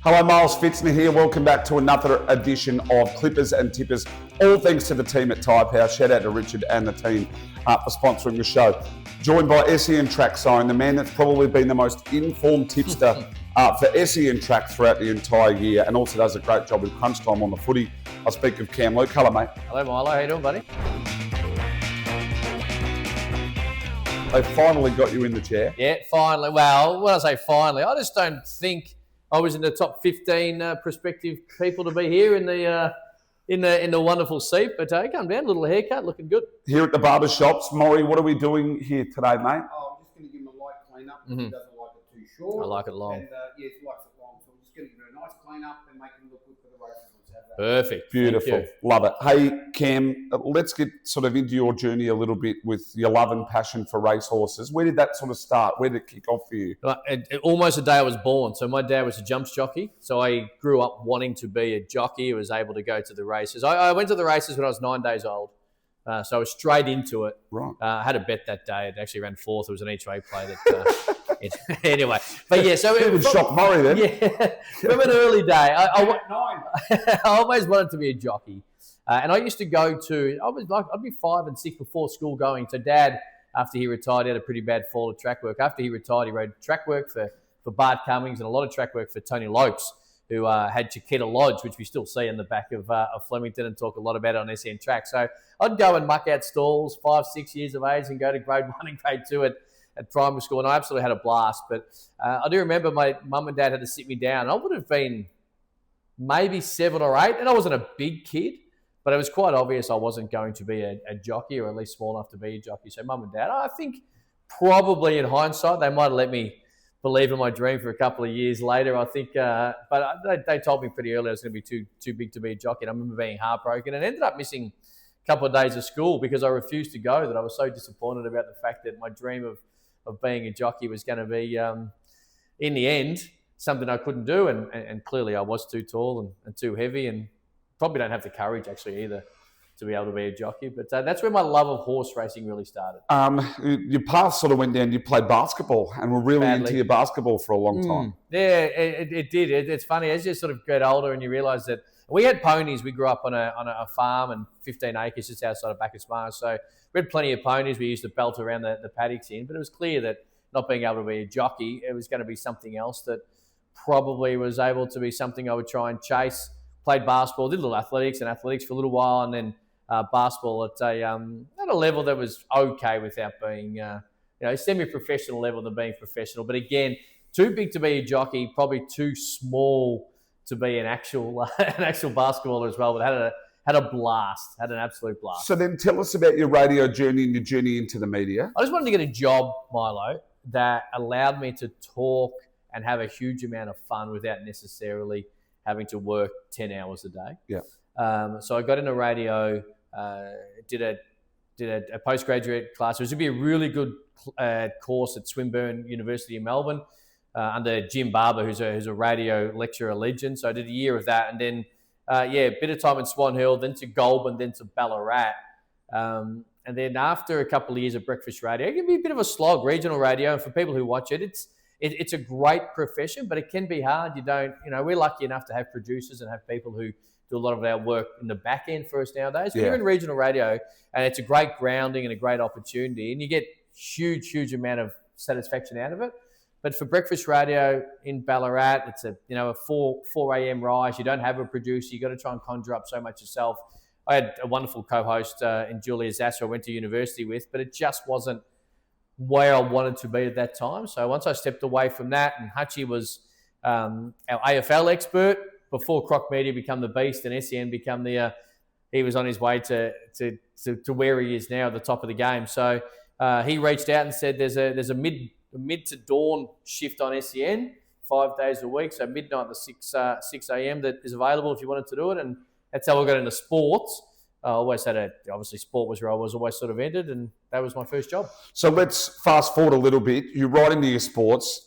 Hello, Miles Pfitzner here. Welcome back to another edition of Clippers and Tippers. All thanks to the team at Tyre Power. Shout out to Richard and the team for sponsoring the show. Joined by SEN Track Siren, the man that's probably been the most informed tipster for SEN Track throughout the entire year, and also does a great job in crunch time on the footy. I speak of Cam Luke. Hello, mate. Hello, Milo. How you doing, buddy? They finally got you in the chair. Yeah, finally. Well, when I say finally, I just don't think I was in the top 15 prospective people to be here in the wonderful seat. But come down, little haircut, looking good. Here at the barber shops, Maury, what are we doing here today, mate? Oh, I'm just going to give him a light clean up because he doesn't like it too short. I like it long. And he likes it long, so I'm just going to give him a nice clean up and make him look good for the races. Perfect. Beautiful. Love it. Hey, Cam, let's get sort of into your journey a little bit with your love and passion for racehorses. Where did that sort of start? Where did it kick off for you? Almost the day I was born. So my dad was a jumps jockey. So I grew up wanting to be a jockey. I was able to go to the races. I went to the races when I was 9 days old. So I was straight into it. Right. I had a bet that day. It actually ran fourth. It was an each-way play that... anyway, but yeah, so it would shock Murray then. Yeah, from an early day, I always wanted to be a jockey, and I used to go to. I'd be 5 and 6 before school going. So Dad, after he retired, he had a pretty bad fall at track work. After he retired, he rode track work for Bart Cummings and a lot of track work for Tony Lopes, who had Chiquita Lodge, which we still see in the back of Flemington and talk a lot about on SEN Track. So I'd go and muck out stalls, 5, 6 years of age, and go to grade 1 and grade 2 at primary school, and I absolutely had a blast. But I do remember my mum and dad had to sit me down. I would have been maybe 7 or 8, and I wasn't a big kid, but it was quite obvious I wasn't going to be a jockey, or at least small enough to be a jockey. So mum and dad, I think probably in hindsight, they might have let me believe in my dream for a couple of years later, I think. But they told me pretty early I was going to be too big to be a jockey, and I remember being heartbroken and ended up missing a couple of days of school because I refused to go, that I was so disappointed about the fact that my dream of being a jockey was going to be, in the end, something I couldn't do. And clearly I was too tall and too heavy, and probably don't have the courage actually either to be able to be a jockey. But that's where my love of horse racing really started. Your path sort of went down. You played basketball and were really into your basketball for a long time. Yeah, it did. It's funny, as you sort of get older and you realise that we had ponies. We grew up on a farm and 15 acres just outside of Bacchus Marsh. So we had plenty of ponies. We used to belt around the paddocks in. But it was clear that not being able to be a jockey, it was going to be something else that probably was able to be something I would try and chase. Played basketball, did a little athletics for a little while, and then basketball at a level that was okay without being semi-professional level than being professional. But again, too big to be a jockey, probably too small to be an actual basketballer as well. But had an absolute blast. So then tell us about your radio journey and your journey into the media. I just wanted to get a job, Milo, that allowed me to talk and have a huge amount of fun without necessarily having to work 10 hours a day. Yeah. So I got into radio, did a postgraduate class. It was to be a really good course at Swinburne University in Melbourne under Jim Barber, who's a radio lecturer legend. So I did a year of that, and then a bit of time in Swan Hill, then to Goulburn, then to Ballarat. And then after a couple of years of breakfast radio, it can be a bit of a slog, regional radio. And for people who watch it, it's a great profession, but it can be hard. We're lucky enough to have producers and have people who do a lot of our work in the back end for us nowadays. But you're in regional radio, and it's a great grounding and a great opportunity, and you get huge amount of satisfaction out of it. But for breakfast radio in Ballarat, it's a 4 a.m. rise. You don't have a producer. You got to try and conjure up so much yourself. I had a wonderful co-host in Julia Zasser I went to university with, but it just wasn't where I wanted to be at that time. So once I stepped away from that, and Hutchie was our AFL expert before Croc Media become the beast and SEN become he was on his way to where he is now at the top of the game. So he reached out and said there's a mid to dawn shift on SEN 5 days a week, so midnight to 6 a.m. that is available if you wanted to do it. And that's how I got into sports. I always obviously sport was where I was always sort of ended, and that was my first job. So let's fast forward a little bit. You write into your sports.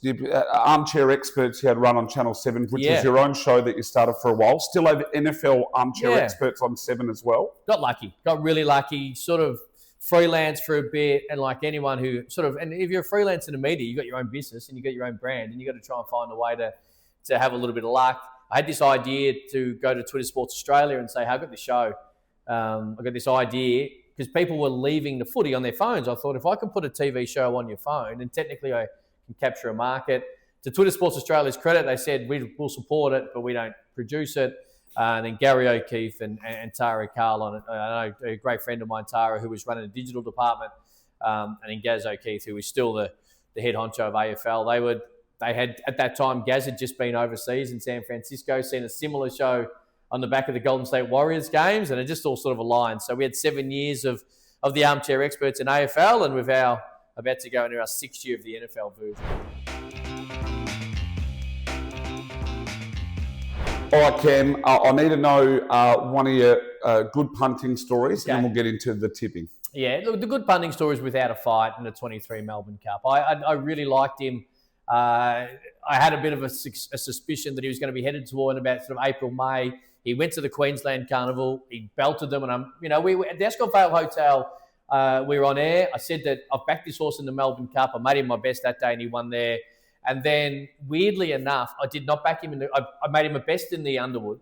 Armchair Experts you had run on Channel 7, which was your own show that you started for a while. Still have NFL Armchair Experts on 7 as well. Got really lucky, sort of freelance for a bit, and like anyone who and if you're a freelancer in the media, you got your own business and you got your own brand, and you got to try and find a way to have a little bit of luck. I had this idea to go to Twitter Sports Australia and say, hey, I've got this show. I've got this idea, because people were leaving the footy on their phones. I thought, if I can put a TV show on your phone, and technically I can capture a market. To Twitter Sports Australia's credit, they said, we'll support it, but we don't produce it. And then Gary O'Keefe and Tara Carlon, I know a great friend of mine, Tara, who was running the digital department, and then Gaz O'Keefe, who was still the head honcho of AFL. They had, at that time, Gaz had just been overseas in San Francisco, seen a similar show on the back of the Golden State Warriors games, and it just all sort of aligned. So we had 7 years of the armchair experts in AFL, and we're about to go into our 6th year of the NFL version. All right, Cam, I need to know one of your good punting stories, and then we'll get into the tipping. Yeah, look, the good punting story is Without a Fight in the 23 Melbourne Cup. I really liked him. I had a bit of a suspicion that he was going to be headed toward about sort of April, May. He went to the Queensland Carnival. He belted them, and we were at the Ascot Vale Hotel. We were on air. I said that I've backed this horse in the Melbourne Cup. I made him my best that day, and he won there. And then, weirdly enough, I did not back him I made him a best in the Underwood,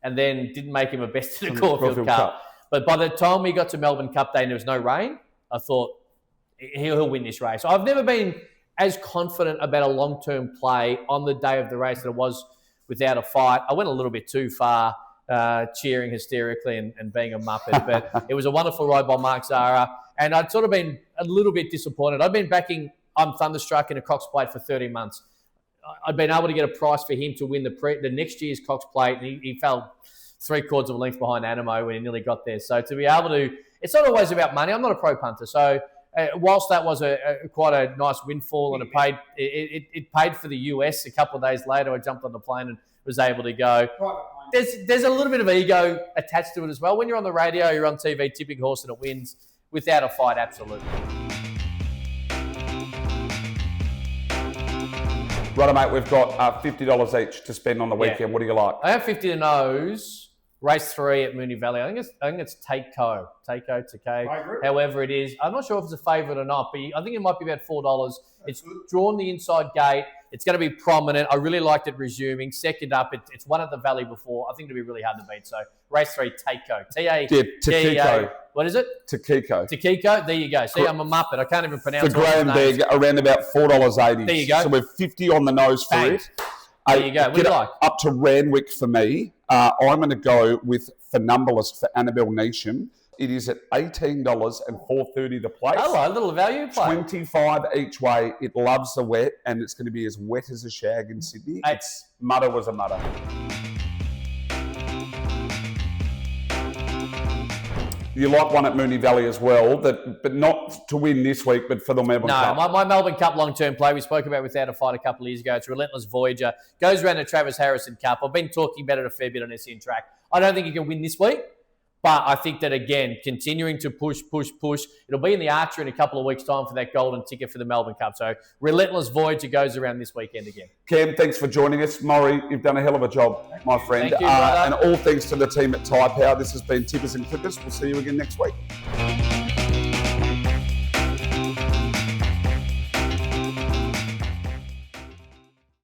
and then didn't make him a best in the Caulfield Cup. But by the time we got to Melbourne Cup Day and there was no rain, I thought he'll win this race. I've never been as confident about a long-term play on the day of the race that I was Without a Fight. I went a little bit too far, cheering hysterically and being a muppet, but it was a wonderful ride by Mark Zahra, and I'd sort of been a little bit disappointed. I'd been backing I'm Thunderstruck in a Cox Plate for 30 months. I'd been able to get a price for him to win the next year's Cox Plate, and he fell 3/4 of a length behind Animo when he nearly got there. So to be able to, it's not always about money. I'm not a pro punter, so whilst that was quite a nice windfall, and it paid for the US. A couple of days later, I jumped on the plane and was able to go. There's a little bit of ego attached to it as well. When you're on the radio, you're on TV, tipping horse, and it wins. Without a Fight, absolutely. Right, mate, we've got $50 each to spend on the weekend. Yeah. What do you like? I have 50 to nose, race 3 at Moonee Valley. I think it's Takeo, however it is. I'm not sure if it's a favourite or not, but I think it might be about $4. It's drawn the inside gate. It's going to be prominent. I really liked it resuming. Second up, it's won at the Valley before. I think it'll be really hard to beat. So race 3, Takeo. Takeo. What is it? Takeo. Takeo. There you go. See, I'm a muppet. I can't even pronounce it. The Graham Beg, around about $4.80. There you go. So we're 50 on the nose for it. There you go. What do you like? Up to Randwick for me. I'm going to go with Funambulist for Annabelle Neesham. It is at $18 and $4.30 the place. Hello, a little value play. 25 each way. It loves the wet, and it's going to be as wet as a shag in Sydney. It's mutter was a mutter. You like one at Moonee Valley as well, but not to win this week, but for the Melbourne Cup. No, my Melbourne Cup long-term play, we spoke about Without a Fight a couple of years ago. It's Relentless Voyager. Goes around the Travis Harrison Cup. I've been talking about it a fair bit on SEN Track. I don't think you can win this week. But I think that, again, continuing to push. It'll be in the Archer in a couple of weeks' time for that golden ticket for the Melbourne Cup. So Relentless Voyager goes around this weekend again. Cam, thanks for joining us. Maury, you've done a hell of a job, my friend. Thank you, brother. And all thanks to the team at Tyre Power. This has been Tippers and Clippers. We'll see you again next week.